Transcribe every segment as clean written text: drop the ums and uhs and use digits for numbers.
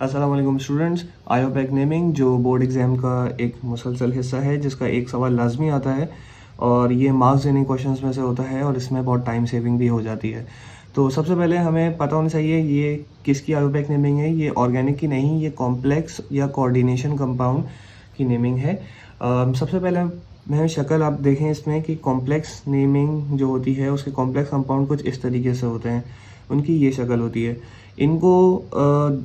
अस्सलाम वालेकुम students. IUPAC naming जो बोर्ड एग्ज़ाम का एक मुसलसल हिस्सा है, जिसका एक सवाल लाजमी आता है और ये मार्क्स देने क्वेश्चंस में से होता है और इसमें बहुत टाइम सेविंग भी हो जाती है। तो सबसे पहले हमें पता होना चाहिए ये किसकी आयोपैक नेमिंग है। ये ऑर्गेनिक की नहीं, ये कॉम्प्लेक्स या कोऑर्डिनेशन कंपाउंड की नेमिंग है। सबसे पहले मैं शक्ल आप देखें इसमें कि कॉम्प्लेक्स नेमिंग जो होती है उसके कॉम्प्लेक्स कंपाउंड कुछ इस तरीके से होते हैं। उनकी ये शक्ल होती है। इनको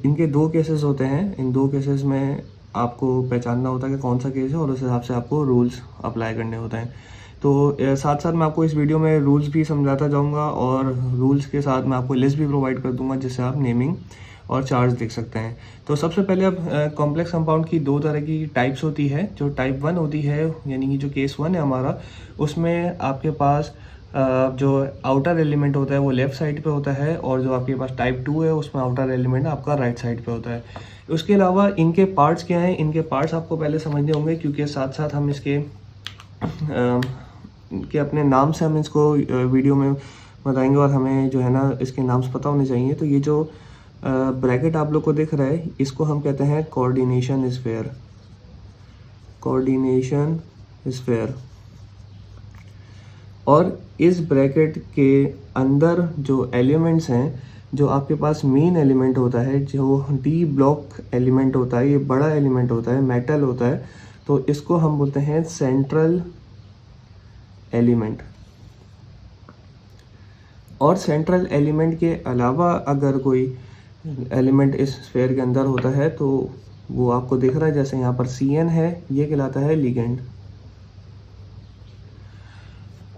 इनके दो केसेस होते हैं। इन दो केसेस में आपको पहचानना होता है कि कौन सा केस है और उस हिसाब से आपको रूल्स अप्लाई करने होते हैं। तो साथ साथ मैं आपको इस वीडियो में रूल्स भी समझाता जाऊंगा और रूल्स के साथ मैं आपको लिस्ट भी प्रोवाइड कर दूंगा जिससे आप नेमिंग और चार्ज देख सकते हैं। तो सबसे पहले अब कॉम्प्लेक्स कंपाउंड की दो तरह की टाइप्स होती है। जो टाइप 1 होती है, यानी कि जो केस 1 है हमारा, उसमें आपके पास जो आउटर एलिमेंट होता है वो लेफ़्ट साइड पे होता है और जो आपके पास टाइप 2 है उसमें आउटर एलिमेंट आपका राइट साइड पे होता है। उसके अलावा इनके पार्ट्स क्या हैं, इनके पार्ट्स आपको पहले समझने होंगे क्योंकि साथ साथ हम इसके के अपने नाम से हम इसको वीडियो में बताएंगे और हमें जो है ना इसके नाम्स पता होने चाहिए। तो ये जो ब्रैकेट आप लोग को दिख रहा है इसको हम कहते हैं कोऑर्डिनेशन स्फीयर। Coordination sphere. और इस ब्रैकेट के अंदर जो एलिमेंट्स हैं, जो आपके पास मेन एलिमेंट होता है, जो डी ब्लॉक एलिमेंट होता है, ये बड़ा एलिमेंट होता है, मेटल होता है, तो इसको हम बोलते हैं सेंट्रल एलिमेंट। और सेंट्रल एलिमेंट के अलावा अगर कोई एलिमेंट इस स्फीयर के अंदर होता है तो वो आपको दिख रहा है, जैसे यहाँ पर Cn है, ये कहलाता है लिगेंड।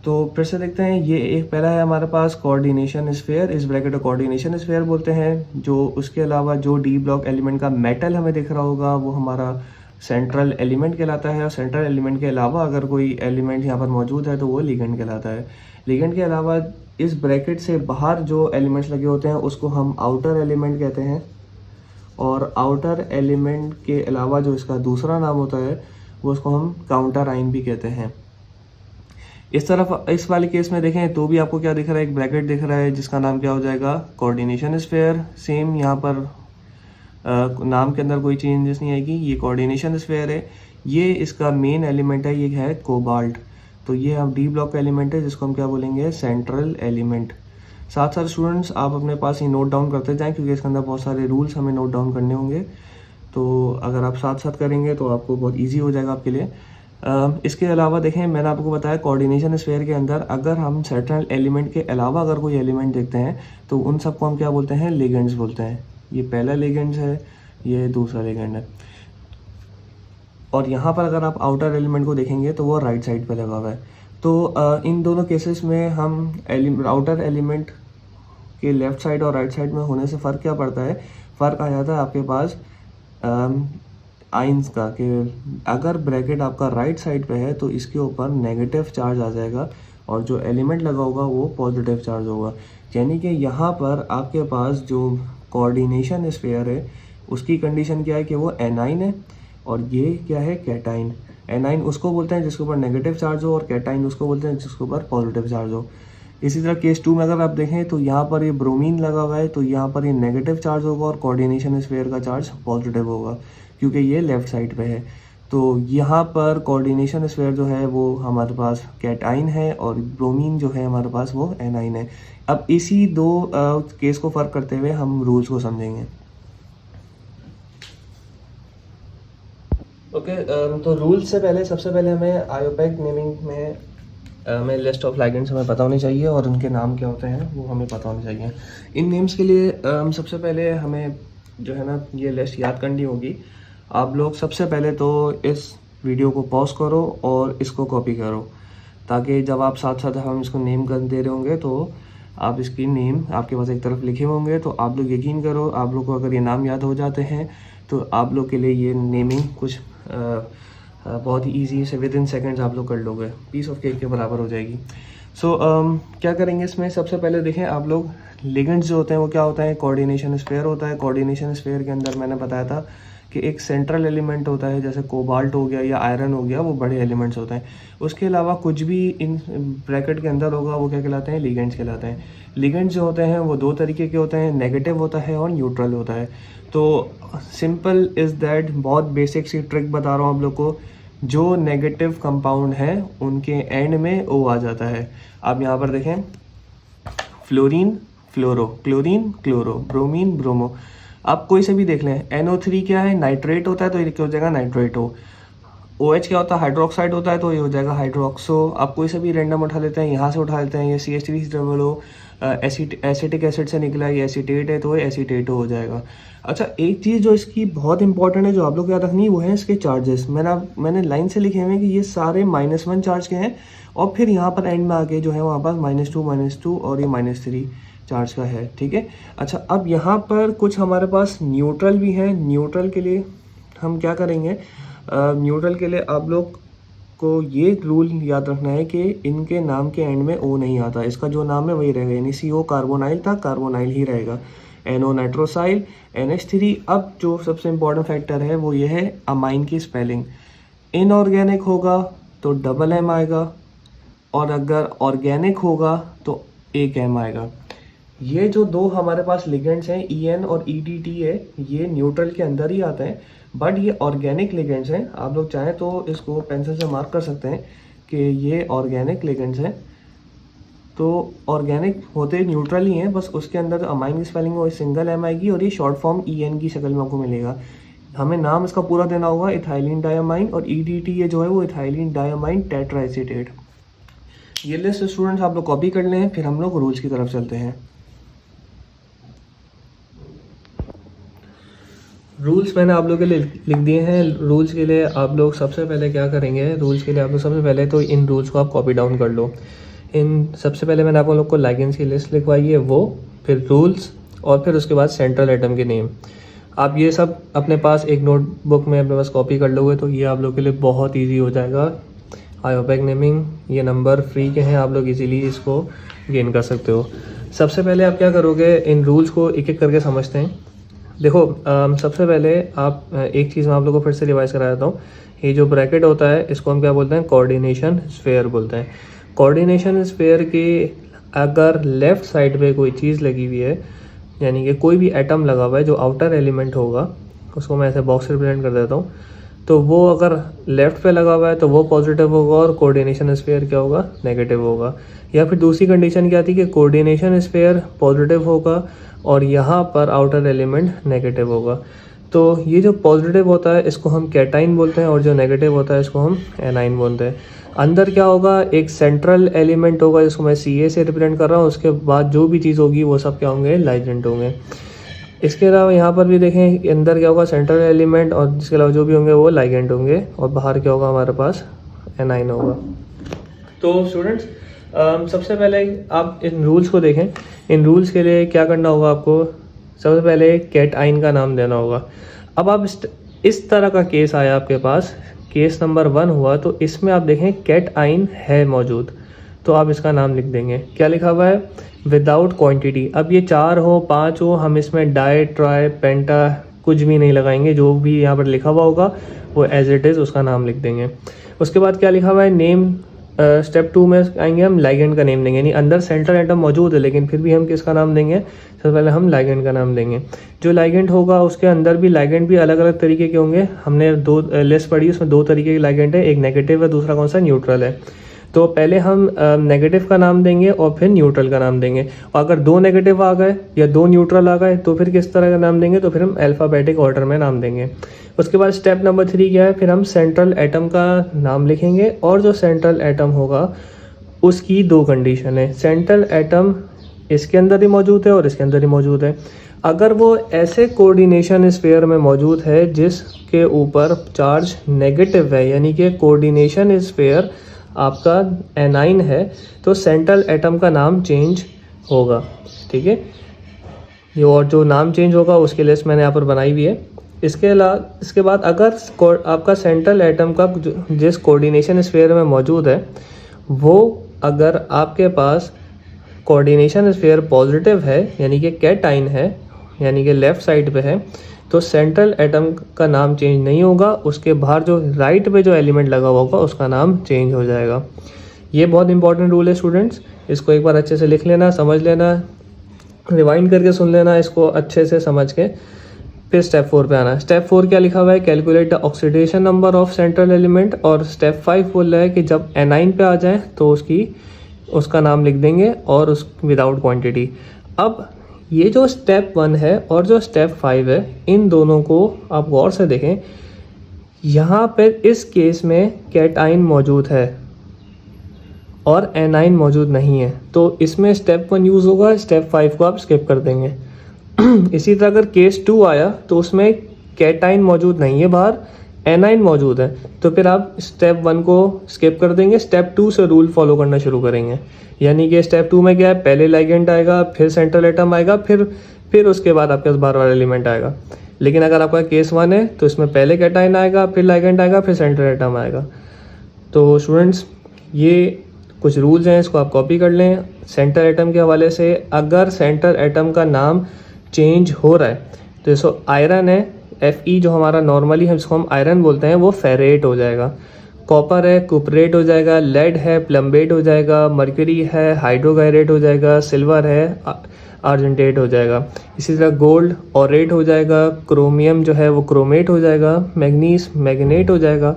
तो फिर से देखते हैं, ये एक पहला है हमारे पास कोऑर्डिनेशन स्फीयर। इस ब्रैकेट को कोऑर्डिनेशन स्फीयर बोलते हैं। जो उसके अलावा जो डी ब्लॉक एलिमेंट का मेटल हमें दिख रहा होगा वो हमारा सेंट्रल एलिमेंट कहलाता है। और सेंट्रल एलिमेंट के अलावा अगर कोई एलिमेंट यहाँ पर मौजूद है तो वो लिगेंड कहलाता है। लिगेंड के अलावा इस ब्रैकेट से बाहर जो एलिमेंट्स लगे होते हैं उसको हम आउटर एलिमेंट कहते हैं। और आउटर एलिमेंट के अलावा जो इसका दूसरा नाम होता है वो उसको हम काउंटर आइन भी कहते हैं। इस तरफ इस वाले केस में देखें तो भी आपको क्या दिख रहा है, एक ब्रैकेट दिख रहा है जिसका नाम क्या हो जाएगा, कोऑर्डिनेशन स्फीयर। सेम यहाँ पर नाम के अंदर कोई चेंजेस नहीं आएगी, ये कोऑर्डिनेशन स्फीयर है। ये इसका मेन एलिमेंट है, ये है कोबाल्ट। तो ये अब डी ब्लॉक एलिमेंट है जिसको हम क्या बोलेंगे, सेंट्रल एलिमेंट। साथ साथ स्टूडेंट्स आप अपने पास ही नोट डाउन करते जाएं क्योंकि इसके अंदर बहुत सारे रूल्स हमें नोट डाउन करने होंगे। तो अगर आप साथ साथ करेंगे तो आपको बहुत ईजी हो जाएगा आपके लिए। इसके अलावा देखें, मैंने आपको बताया कोऑर्डिनेशन स्फीयर के अंदर अगर हम सेंट्रल एलिमेंट के अलावा अगर कोई एलिमेंट देखते हैं तो उन सबको हम क्या बोलते हैं, लिगेंड्स बोलते हैं। ये पहला लिगेंड्स है, ये दूसरा लिगेंड है। और यहाँ पर अगर आप आउटर एलिमेंट को देखेंगे तो वो राइट साइड पे लगा हुआ है। तो इन दोनों केसेस में हम आउटर एलिमेंट के लेफ्ट साइड और राइट साइड में होने से फ़र्क क्या पड़ता है, फ़र्क आ जाता है आपके पास आइंस का, कि अगर ब्रैकेट आपका राइट साइड पे है तो इसके ऊपर नेगेटिव चार्ज आ जाएगा और जो एलिमेंट लगा होगा वो पॉजिटिव चार्ज होगा। यानी कि यहाँ पर आपके पास जो कोऑर्डिनेशन स्फीयर है उसकी कंडीशन क्या है कि वो एनाइन है और ये क्या है, कैटाइन। एनाइन उसको बोलते हैं जिसके ऊपर नेगेटिव चार्ज हो और कैटाइन उसको बोलते हैं जिसके ऊपर पॉजिटिव चार्ज हो। इसी तरह केस 2 में अगर आप देखें तो यहाँ पर ये ब्रोमीन लगा हुआ है तो यहाँ पर ये नेगेटिव चार्ज होगा और कोऑर्डिनेशन स्फीयर का चार्ज पॉजिटिव होगा क्योंकि ये लेफ़्ट साइड पे है। तो यहाँ पर कोऑर्डिनेशन स्फीयर जो है वो हमारे पास कैटाइन है और ब्रोमीन जो है हमारे पास वो एनाइन है। अब इसी दो केस को फ़र्क करते हुए हम रूल्स को समझेंगे। ओके, तो रूल्स से पहले सबसे पहले हमें आयोपैक नेमिंग में हमें लिस्ट ऑफ लिगेंड्स हमें पता होनी चाहिए और उनके नाम क्या होते हैं वो हमें पता होने चाहिए। इन नेम्स के लिए सबसे पहले हमें जो है ना ये लिस्ट याद करनी होगी। आप लोग सबसे पहले तो इस वीडियो को पॉज करो और इसको कॉपी करो ताकि जब आप साथ साथ हम इसको नेम कर दे रहे होंगे तो आप इसकी नेम आपके पास एक तरफ लिखे होंगे। तो आप लोग यकीन करो, आप लोग को अगर ये नाम याद हो जाते हैं तो आप लोग के लिए ये नेमिंग कुछ बहुत ही ईजी से विद इन सेकेंड्स आप लोग कर लोगे, पीस ऑफ केक के बराबर हो जाएगी। सो क्या करेंगे इसमें, सबसे पहले देखें आप लोग लिगेंड्स जो होते हैं वो क्या होता है, कोऑर्डिनेशन स्फीयर होता है। कोऑर्डिनेशन स्फीयर के अंदर मैंने बताया था कि एक सेंट्रल एलिमेंट होता है, जैसे कोबाल्ट हो गया या आयरन हो गया, वो बड़े एलिमेंट्स होते हैं। उसके अलावा कुछ भी इन ब्रैकेट के अंदर होगा वो क्या कहलाते हैं, लिगेंड्स कहलाते हैं। लिगेंड्स जो होते हैं वो दो तरीके के होते हैं, नेगेटिव होता है और न्यूट्रल होता है। तो सिंपल इज़ दैट, बहुत बेसिक सी ट्रिक बता रहा हूँ आप लोग को। जो नेगेटिव कंपाउंड है उनके एंड में ओ आ जाता है। आप यहाँ पर देखें, फ्लोरीन फ्लोरो, क्लोरीन क्लोरो, ब्रोमीन ब्रोमो। आप कोई से भी देख लें। NO3 क्या है, नाइट्रेट होता है, तो ये क्या हो जाएगा, नाइट्रेटो। OH क्या होता है, हाइड्रोक्साइड होता है, तो ये हो जाएगा हाइड्रोक्सो। आप कोई से भी रैंडम उठा लेते हैं, यहाँ से उठा लेते हैं, ये CH3COO एसिटिक एसिड से निकला, ये एसीटेट है तो ये एसीटेटो हो जाएगा। अच्छा, एक चीज़ जो इसकी बहुत इंपॉर्टेंट है, जो आप लोग को याद रखनी है, वो है इसके चार्जेस। मैंने लाइन से लिखे हुए हैं कि ये सारे -1 चार्ज के हैं, और फिर यहाँ पर एंड में आके जो है वहाँ पर -2 और ये -3 चार्ज का है, ठीक है। अच्छा, अब यहाँ पर कुछ हमारे पास न्यूट्रल भी हैं। न्यूट्रल के लिए हम क्या करेंगे, न्यूट्रल के लिए आप लोग को ये रूल याद रखना है कि इनके नाम के एंड में ओ नहीं आता, इसका जो नाम है वही रहेगा, यानी CO कार्बोनाइल था, कार्बोनाइल ही रहेगा। NO नाइट्रोसाइल, NH3। अब जो सबसे इम्पॉर्टेंट फैक्टर है वो ये है अमाइन की स्पेलिंग। इनऑर्गेनिक होगा तो MM आएगा, और अगर ऑर्गेनिक होगा तो 1M आएगा। ये जो दो हमारे पास लिगेंड्स हैं, EN और EDT है, ये न्यूट्रल के अंदर ही आते हैं, बट ये ऑर्गेनिक लिगेंड्स हैं। आप लोग चाहें तो इसको पेंसिल से मार्क कर सकते हैं कि ये ऑर्गेनिक लिगेंड्स हैं। तो ऑर्गेनिक होते न्यूट्रल ही हैं, बस उसके अंदर अमाइन की स्पेलिंग वो सिंगल M आएगी, और ये शॉर्ट फॉर्म EN की शक्ल में आपको मिलेगा। हमें नाम इसका पूरा देना होगा, इथाइलिन डायमाइन, और EDT ये जो है वो इथाइलिन डायमाइन टेट्राएसीटेट। ये लिस्ट स्टूडेंट्स आप लोग कॉपी कर लें, फिर हम लोग रूल्स की तरफ चलते हैं। रूल्स मैंने आप लोगों के लिए लिख दिए हैं। रूल्स के लिए आप लोग सबसे पहले क्या करेंगे, रूल्स के लिए आप लोग सबसे पहले तो इन रूल्स को आप कॉपी डाउन कर लो। सबसे पहले मैंने आप लोग को लाइगेंड्स की लिस्ट लिखवाई है, वो, फिर रूल्स, और फिर उसके बाद सेंट्रल एटम के नेम। आप ये सब अपने पास एक नोटबुक में अपने पास कॉपी कर लोगे तो ये आप लोग के लिए बहुत ईजी हो जाएगा। आयोपैक नेमिंग, ये नंबर फ्री के हैं, आप लोग इजीली इसको गेन कर सकते हो। सबसे पहले आप क्या करोगे, इन रूल्स को एक एक करके समझते हैं। देखो, सबसे पहले आप एक चीज़ मैं आप लोगों को फिर से रिवाइज करा देता हूँ। ये जो ब्रैकेट होता है इसको हम क्या बोलते हैं, कोऑर्डिनेशन स्फीयर बोलते हैं। कोऑर्डिनेशन स्फीयर की अगर लेफ़्ट साइड पे कोई चीज़ लगी हुई है, यानी कि कोई भी एटम लगा हुआ है जो आउटर एलिमेंट होगा, उसको मैं ऐसे बॉक्स रिप्रेजेंट कर देता हूँ, तो वो अगर लेफ़्ट पे लगा हुआ है तो वो पॉजिटिव होगा, और कोऑर्डिनेशन स्फीयर क्या होगा, नेगेटिव होगा। या फिर दूसरी कंडीशन क्या थी कि कोऑर्डिनेशन स्फीयर पॉजिटिव होगा और यहाँ पर आउटर एलिमेंट नेगेटिव होगा। तो ये जो पॉजिटिव होता है इसको हम कैटाइन बोलते हैं, और जो नेगेटिव होता है इसको हम एनाइन बोलते हैं। अंदर क्या होगा, एक सेंट्रल एलिमेंट होगा जिसको मैं Ca से रिप्रेजेंट कर रहा हूँ, उसके बाद जो भी चीज़ होगी वो सब क्या होंगे, लाइगेंड होंगे। इसके अलावा यहाँ पर भी देखें, अंदर क्या होगा, सेंट्रल एलिमेंट, और इसके अलावा जो भी होंगे वो लाइगेंड होंगे, और बाहर क्या होगा, हमारे पास एनाइन होगा। तो स्टूडेंट्स, सबसे पहले आप इन रूल्स को देखें। इन रूल्स के लिए क्या करना होगा आपको, सबसे पहले कैटआइन का नाम देना होगा। अब आप इस तरह का केस आया आपके पास, केस नंबर 1 हुआ, तो इसमें आप देखें कैटआइन है मौजूद, तो आप इसका नाम लिख देंगे। क्या लिखा हुआ है, विदाउट क्वांटिटी। अब ये 4 हो 5 हो, हम इसमें डाई ट्राई पेंटा कुछ भी नहीं लगाएंगे, जो भी यहाँ पर लिखा हुआ होगा वो एज इट इज़ उसका नाम लिख देंगे। उसके बाद क्या लिखा हुआ है, नेम। स्टेप 2 में आएंगे, हम लाइगेंड का नेम देंगे, यानी अंदर सेंट्रल एटम मौजूद है लेकिन फिर भी हम किसका नाम देंगे, सबसे पहले हम लाइगेंड का नाम देंगे। जो लाइगेंड होगा उसके अंदर भी लाइगेंड भी अलग अलग तरीके के होंगे। हमने 2 लिस्ट पढ़ी, उसमें 2 तरीके के लाइगेंड है, एक नेगेटिव है, दूसरा कौन सा, न्यूट्रल है। तो पहले हम नेगेटिव का नाम देंगे और फिर न्यूट्रल का नाम देंगे। और अगर 2 नेगेटिव आ गए या 2 न्यूट्रल आ गए तो फिर किस तरह का नाम देंगे, तो फिर हम अल्फ़ाबेटिक ऑर्डर में नाम देंगे। उसके बाद स्टेप नंबर 3 क्या है, फिर हम सेंट्रल एटम का नाम लिखेंगे, और जो सेंट्रल एटम होगा उसकी 2 कंडीशन है। सेंट्रल एटम इसके अंदर ही मौजूद है और इसके अंदर ही मौजूद है। अगर वो ऐसे कोऑर्डिनेशन स्फीयर में मौजूद है जिसके ऊपर चार्ज नेगेटिव है, यानी कि कोऑर्डिनेशन स्फीयर आपका एनाइन है, तो सेंट्रल एटम का नाम चेंज होगा, ठीक है। ये और जो नाम चेंज होगा उसकी लिस्ट मैंने यहाँ पर बनाई हुई है। इसके बाद अगर आपका सेंट्रल एटम का जिस कोऑर्डिनेशन स्फीयर में मौजूद है वो अगर आपके पास कोऑर्डिनेशन स्फीयर पॉजिटिव है, यानी कि कैटाइन है, यानी कि लेफ़्ट साइड पे है, तो सेंट्रल एटम का नाम चेंज नहीं होगा, उसके बाहर जो राइट पे जो एलिमेंट लगा हुआ होगा उसका नाम चेंज हो जाएगा। ये बहुत इंपॉर्टेंट रूल है स्टूडेंट्स, इसको एक बार अच्छे से लिख लेना, समझ लेना, रिवाइंड करके सुन लेना इसको अच्छे से समझ के, फिर स्टेप 4 पे आना। स्टेप 4 क्या लिखा हुआ है, calculate the oxidation number of central element. और स्टेप 5 बोल रहा है कि जब एनाइन पे आ जाए तो उसका नाम लिख देंगे और उस विदाउट क्वांटिटी। अब ये जो स्टेप 1 है और जो स्टेप 5 है, इन दोनों को आप गौर से देखें। यहाँ पर इस केस में कैटाइन मौजूद है और एनाइन मौजूद नहीं है, तो इसमें स्टेप 1 यूज़ होगा, स्टेप 5 को आप स्किप कर देंगे। इसी तरह अगर केस 2 आया तो उसमें कैटाइन मौजूद नहीं है, बाहर एनाइन मौजूद है, तो फिर आप स्टेप 1 को स्किप कर देंगे, स्टेप 2 से रूल फॉलो करना शुरू करेंगे। यानी कि स्टेप 2 में क्या है, पहले लाइगेंड आएगा, फिर सेंट्रल एटम आएगा, फिर उसके बाद आपके पास बाहर वाला एलिमेंट आएगा। लेकिन अगर आपका केस 1 है तो इसमें पहले कैटाइन आएगा, फिर लाइगेंड आएगा, फिर सेंट्रल एटम आएगा। तो स्टूडेंट्स, ये कुछ रूल्स हैं, इसको आप कॉपी कर लें सेंट्रल एटम के हवाले से। अगर सेंट्रल एटम का नाम चेंज हो रहा है तो जैसे आयरन है, Fe जो हमारा नॉर्मली हम इसको हम आयरन बोलते हैं, वो फेरेट हो जाएगा। कॉपर है, कुपरेट हो जाएगा। लेड है, प्लम्बेट हो जाएगा। मर्क्यूरी है, हाइड्रोगायरेट हो जाएगा। सिल्वर है, आर्जेंटेट हो जाएगा। इसी तरह गोल्ड ऑरेट हो जाएगा। क्रोमियम जो है वो क्रोमेट हो जाएगा। मैग्नीज मैग्नेट हो जाएगा।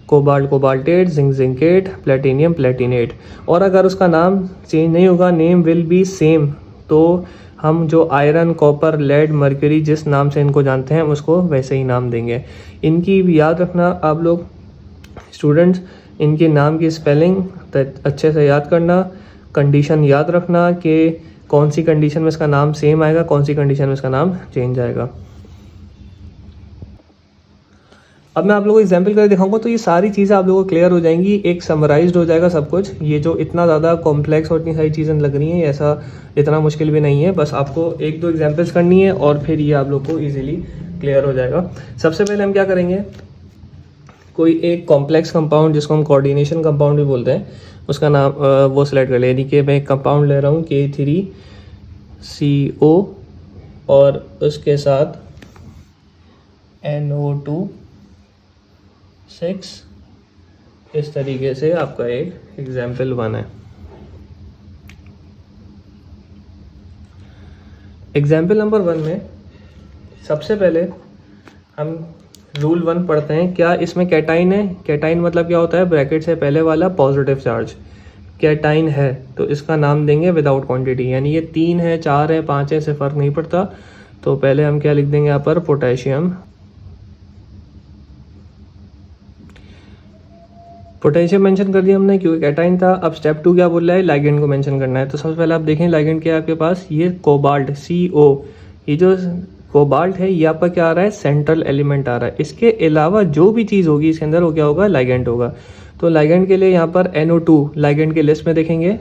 Cobalt cobaltate. Zinc zincate. Platinum Palatinate. और अगर उसका नाम चेंज नहीं होगा, नेम विल बी सेम, तो हम जो आयरन, कॉपर, लेड, मर्क्यूरी जिस नाम से इनको जानते हैं उसको वैसे ही नाम देंगे। इनकी भी याद रखना आप लोग स्टूडेंट्स, इनके नाम की स्पेलिंग अच्छे से याद करना, कंडीशन याद रखना कि कौन सी कंडीशन में इसका नाम सेम आएगा, कौन सी कंडीशन में इसका नाम चेंज आएगा। अब मैं आप लोगों को एग्जाम्पल करके दिखाऊंगा तो ये सारी चीज़ें आप लोगों को क्लियर हो जाएंगी, एक समराइज्ड हो जाएगा सब कुछ। ये जो इतना ज़्यादा कॉम्प्लेक्स और इतनी सारी चीज़ें लग रही हैं, ऐसा इतना मुश्किल भी नहीं है। बस आपको 1-2 एग्जाम्पल्स करनी है और फिर ये आप लोग को ईजिली क्लियर हो जाएगा। सबसे पहले हम क्या करेंगे, कोई एक कॉम्प्लेक्स कंपाउंड जिसको हम कोऑर्डिनेशन कंपाउंड भी बोलते हैं, उसका नाम वो सिलेक्ट कर ले। यानी कि मैं एक कंपाउंड ले रहा हूँ K3CO और उसके साथ NO2 6। इस तरीके से आपका एक एग्जाम्पल 1 है। एग्जाम्पल नंबर 1 में सबसे पहले हम रूल 1 पढ़ते हैं। क्या इसमें कैटाइन है? कैटाइन मतलब क्या होता है, ब्रैकेट से पहले वाला पॉजिटिव चार्ज। कैटाइन है तो इसका नाम देंगे विदाउट क्वांटिटी, यानी ये 3 है, 4 है, 5 है, इससे फ़र्क नहीं पड़ता। तो पहले हम क्या लिख देंगे यहाँ पर, पोटेशियम। पोटेशियम मेंशन कर दिया हमने क्योंकि कैटाइन था। अब स्टेप 2 क्या बोल रहा है, लाइगेंड को मेंशन करना है। तो सबसे पहले आप देखें लाइगेंड क्या है आपके पास, ये कोबाल्ट CO। ये जो कोबाल्ट है ये आपका क्या आ रहा है, सेंट्रल एलिमेंट आ रहा है। इसके अलावा जो भी चीज़ होगी इसके अंदर वो क्या होगा, लाइगेंड होगा। तो लाइगेंड के लिए यहाँ पर NO2 लाइगेंड के लिस्ट में देखेंगे।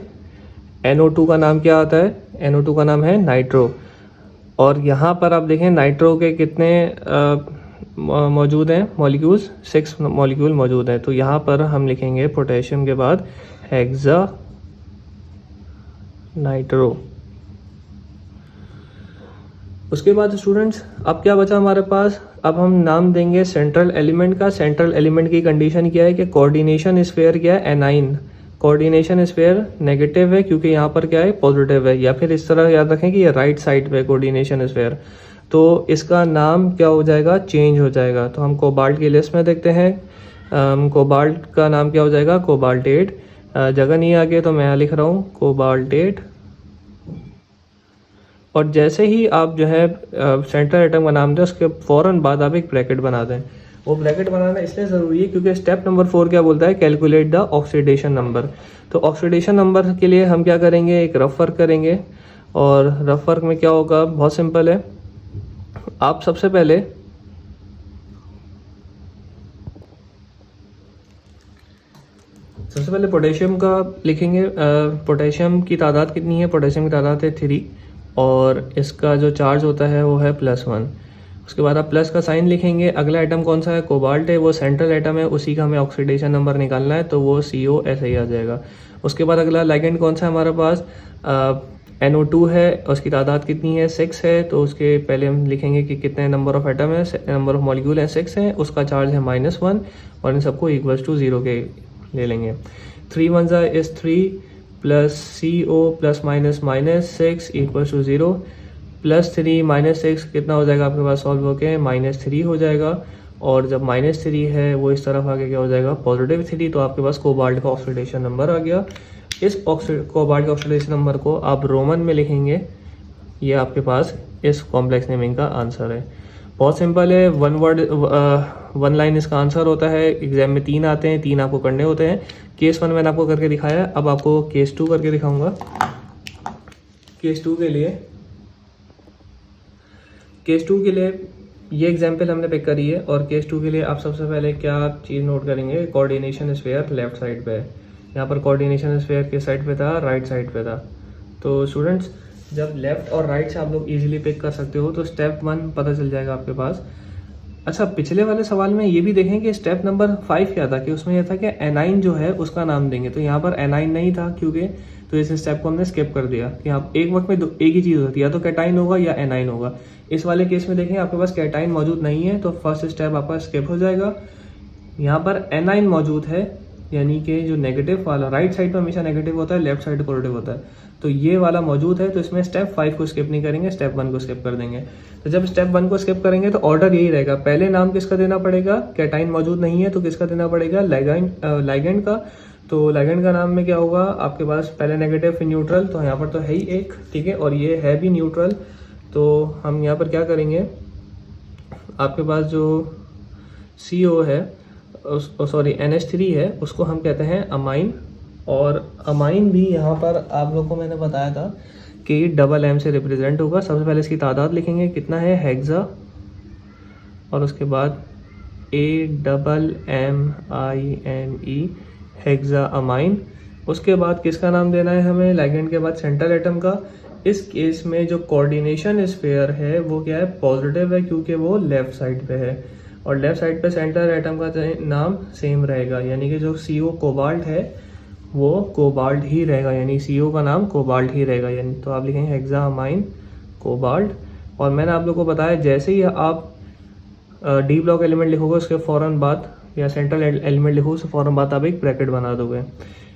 NO2 का नाम क्या आता है, NO2 का नाम है नाइट्रो। और यहाँ पर आप देखें नाइट्रो के कितने मौजूद हैं मॉलिक्यूल्स, 6 मॉलिक्यूल मौजूद हैं। तो यहाँ पर हम लिखेंगे पोटेशियम के बाद हेक्सा नाइट्रो। उसके बाद स्टूडेंट्स अब क्या बचा हमारे पास, अब हम नाम देंगे सेंट्रल एलिमेंट का। सेंट्रल एलिमेंट की कंडीशन क्या है कि कोऑर्डिनेशन स्फीयर क्या है, एनाइन। कोऑर्डिनेशन स्फीयर नेगेटिव है क्योंकि यहाँ पर क्या है, पॉजिटिव है। या फिर इस तरह याद रखें कि ये राइट साइड पे कोऑर्डिनेशन स्फीयर, तो इसका नाम क्या हो जाएगा, चेंज हो जाएगा। तो हम कोबाल्ट की लिस्ट में देखते हैं, कोबाल्ट का नाम क्या हो जाएगा, कोबाल्टेट। जगह नहीं आगे तो मैं यहाँ लिख रहा हूँ कोबाल्टेट। और जैसे ही आप जो है सेंट्रल एटम का नाम दें उसके फ़ौरन बाद आप एक ब्रैकेट बना दें। वो ब्रैकेट बनाना इसलिए ज़रूरी है क्योंकि स्टेप नंबर 4 क्या बोलता है, कैलकुलेट द ऑक्सीडेशन नंबर। तो ऑक्सीडेशन नंबर के लिए हम क्या करेंगे, एक रफ वर्क करेंगे। और रफ वर्क में क्या होगा, बहुत सिंपल है। आप सबसे पहले पोटेशियम का लिखेंगे। पोटेशियम की तादाद कितनी है, पोटेशियम की तादाद है 3 और इसका जो चार्ज होता है वो है +1। उसके बाद आप प्लस का साइन लिखेंगे। अगला आइटम कौन सा है, कोबाल्ट है, वो सेंट्रल आइटम है, उसी का हमें ऑक्सीडेशन नंबर निकालना है, तो वो CO ऐसे ही आ जाएगा। उसके बाद अगला लाइगेंड कौन सा है हमारे पास, NO2 है, उसकी तादाद कितनी है 6 है, तो उसके पहले हम लिखेंगे कि कितने नंबर ऑफ एटम है, नंबर ऑफ मॉलिक्यूल है 6 है, उसका चार्ज है -1 और इन सबको इक्वल्स टू 0 के ले लेंगे। 3 1 is 3 plus CO plus minus minus 6 equals to 0 +3 -6 कितना हो जाएगा आपके पास सॉल्व होके -3 हो जाएगा, और जब -3 है वो इस तरफ आके क्या हो जाएगा +3, तो आपके पास कोबाल्ट का ऑक्सीडेशन नंबर आ गया। इस कोबाल्ट के ऑक्सीडेशन नंबर को आप रोमन में लिखेंगे, ये आपके पास इस कॉम्प्लेक्स नेमिंग का आंसर है। बहुत सिंपल है, वन लाइन इसका आंसर होता है। एग्जाम में 3 आते हैं, 3 आपको करने होते हैं। केस 1 मैंने आपको करके दिखाया, अब आपको केस 2 करके दिखाऊंगा। केस 2 के लिए ये एग्जाम्पल हमने पिक करी है, और केस 2 के लिए आप सबसे पहले क्या चीज़ नोट करेंगे, कोऑर्डिनेशन स्फीयर लेफ्ट साइड पे है। यहाँ पर कोऑर्डिनेशन स्फीयर किस साइड पे था, राइट साइड पे था। तो स्टूडेंट्स जब लेफ्ट और राइट से आप लोग इजीली पिक कर सकते हो, तो स्टेप 1 पता चल जाएगा आपके पास। अच्छा, पिछले वाले सवाल में ये भी देखें कि स्टेप नंबर 5 क्या था, कि उसमें यह था कि एनाइन जो है उसका नाम देंगे, तो यहाँ पर एनाइन नहीं था क्योंकि, तो इस स्टेप को हमने स्किप कर दिया कि आप एक वक्त में एक ही चीज़ होती है, या तो कैटाइन होगा या एनाइन होगा। इस वाले केस में देखें आपके पास कैटाइन मौजूद नहीं है, तो फर्स्ट स्टेप आपका स्किप हो जाएगा। यहाँ पर एनाइन मौजूद है, यानी कि जो नेगेटिव वाला राइट साइड पर हमेशा नेगेटिव होता है, लेफ्ट साइड पॉजिटिव होता है, तो ये वाला मौजूद है, तो इसमें स्टेप 5 को स्किप नहीं करेंगे, स्टेप 1 को स्किप कर देंगे। तो जब स्टेप 1 को स्किप करेंगे तो ऑर्डर यही रहेगा, पहले नाम किसका देना पड़ेगा, कैटाइन मौजूद नहीं है तो किसका देना पड़ेगा, लाइगैंड का। तो लाइगैंड का नाम में क्या होगा आपके पास, पहले नेगेटिव फिर न्यूट्रल, तो यहाँ पर तो है ही एक, ठीक है, और ये है भी न्यूट्रल। तो हम यहाँ पर क्या करेंगे, आपके पास जो CO है, सॉरी NH3 है, उसको हम कहते हैं अमाइन। और अमाइन भी यहाँ पर आप लोग को मैंने बताया था कि डबल M से रिप्रेजेंट होगा। सबसे पहले इसकी तादाद लिखेंगे, कितना है हेक्सा, और उसके बाद AMMINE हेक्सा अमाइन। उसके बाद किसका नाम देना है हमें, लाइगैंड के बाद सेंट्रल एटम का। इस केस में जो कोऑर्डिनेशन स्फीयर है वो क्या है, पॉजिटिव है, क्योंकि वो लेफ्ट साइड पे है, और लेफ्ट साइड पे सेंटर एटम का नाम सेम रहेगा, यानी कि जो CO कोबाल्ट है वो कोबाल्ट ही रहेगा, यानी CO का नाम कोबाल्ट ही रहेगा, यानी तो आप लिखेंगे हेक्सा अमाइन कोबाल्ट। और मैंने आप लोग को बताया जैसे ही आप D ब्लॉक एलिमेंट लिखोगे उसके फ़ौरन बाद, या सेंट्रल एलिमेंट लिखोगे उसके फ़ौरन बाद आप एक ब्रैकेट बना दोगे।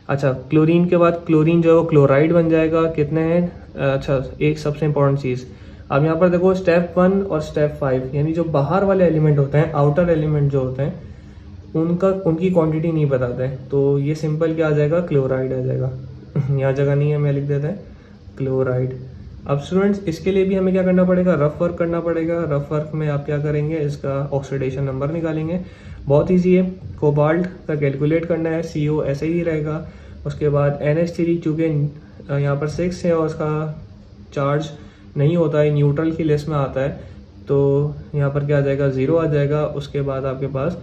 अच्छा, क्लोरीन के बाद क्लोरीन जो है वो क्लोराइड बन जाएगा, कितने हैं, अच्छा एक सबसे इंपॉर्टेंट चीज़, अब यहाँ पर देखो स्टेप 1 और स्टेप 5, यानी जो बाहर वाले एलिमेंट होते हैं, आउटर एलिमेंट जो होते हैं, उनकी क्वांटिटी नहीं बताते हैं, तो ये सिंपल क्या आ जाएगा, क्लोराइड आ जाएगा। यहाँ जगह नहीं है, मैं लिख देते हैं क्लोराइड। अब स्टूडेंट्स इसके लिए भी हमें क्या करना पड़ेगा, रफ वर्क करना पड़ेगा। रफ वर्क में आप क्या करेंगे, इसका ऑक्सीडेशन नंबर निकालेंगे, बहुत ईजी है। कोबाल्ट का कैलकुलेट करना है, CO ऐसे ही रहेगा। उसके बाद NH3 चूँकि यहाँ पर 6 है और उसका चार्ज नहीं होता है, न्यूट्रल की लिस्ट में आता है, तो यहाँ पर क्या आ जाएगा, 0 आ जाएगा। उसके बाद आपके पास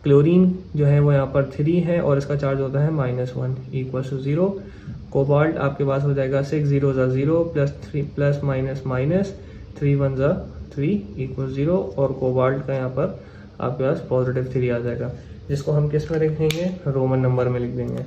क्लोरीन जो है वो यहाँ पर 3 है और इसका चार्ज होता है -1 इक्वल टू 0। कोबाल्ट आपके पास हो जाएगा 6 0 0 +3 प्लस माइनस माइनस 3 1 3 इक्वल 0, और कोबाल्ट का यहाँ पर आपके पास +3 आ जाएगा, जिसको हम किस में लिखेंगे, रोमन नंबर में लिख देंगे।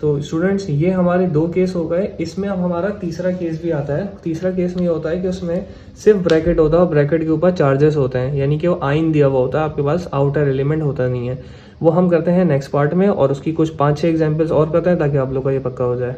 तो स्टूडेंट्स ये हमारे 2 केस हो गए। इसमें अब हमारा तीसरा केस भी आता है। तीसरा केस में ये होता है कि उसमें सिर्फ ब्रैकेट होता है और ब्रैकेट के ऊपर चार्जेस होते हैं, यानी कि वो आइन दिया हुआ होता है, आपके पास आउटर एलिमेंट होता नहीं है। वो हम करते हैं नेक्स्ट पार्ट में, और उसकी कुछ 5-6 एग्जांपल्स और करते हैं ताकि आप लोग का ये पक्का हो जाए।